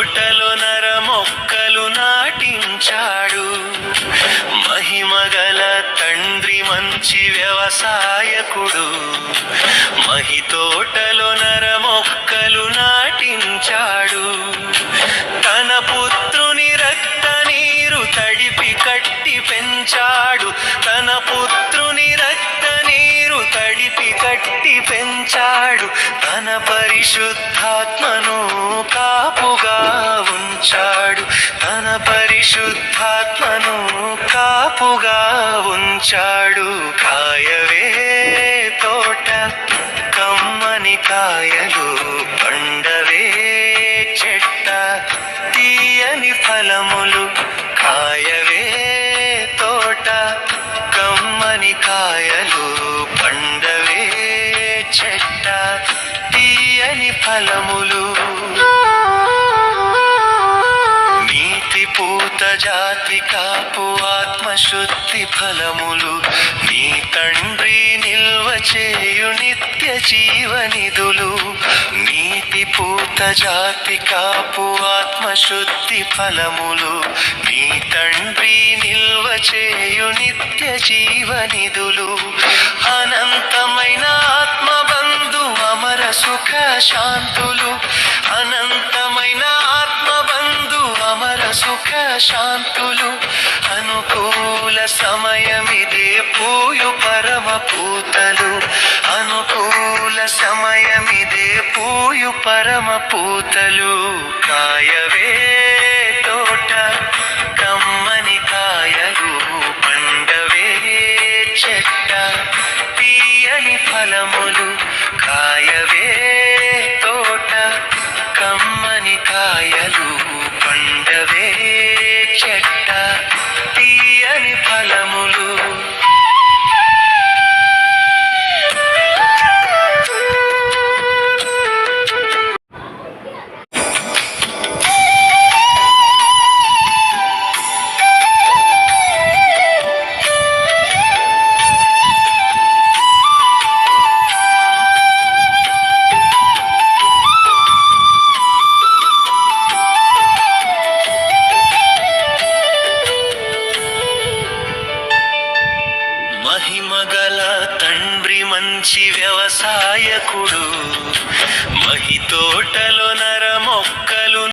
తోటలో నర మొక్కలు నాటించాడు. మహిమగల తండ్రి మంచి వ్యవసాయకుడు. తోటలో నర మొక్కలు నాటించాడు. తన పుత్రుని రక్త నీరు తడిపి కట్టి పెంచాడు. తన పుత్రుని రక్త నీరు తడిపి కట్టి పెంచాడు. తన పరిశుద్ధాత్మను కాపుగా ఉంచాడు. తన పరిశుద్ధాత్మను కాపుగా ఉంచాడు. కాయవే తోట కమ్మని కాయలు, పండవే చెట్ట తీయని ఫలములు. కాయవే తోట కమ్మని కాయలు, పండవే చెట్ట తీయని ఫలములు. నీతి పూత జాతి కాపు ఆత్మశుద్ధి ఫలములు. నీ తండ్రి నిల్వ చేయు నిత్య జీవనిధులు. నీతి పూత జాతి కాపు ఆత్మశుద్ధి ఫలములు. నీ తండ్రి నిల్వ చేయు నిత్య జీవనిధులు. అనంతమైన ఆత్మబంధు అమర సుఖ శాంతులు. అనంతమైన ఆత్మబంధు అమర సుఖ శాంతులు. అనుకూల సమయమిదే పూయు పరమ పూతలు. అనుకూల సమయమిదే పూయు పరమ పూతలు. కాయవే తోట కమ్మని కాయలు, పండవే చెట్ట తీయని ఫలములు. కాయవే తోట కమ్మని కాయలు, పండవే చెట్ట తీయని ఫలములు. మహిమగల తండ్రి మంచి వ్యవసాయకుడు. తోటలో నర మొక్కలు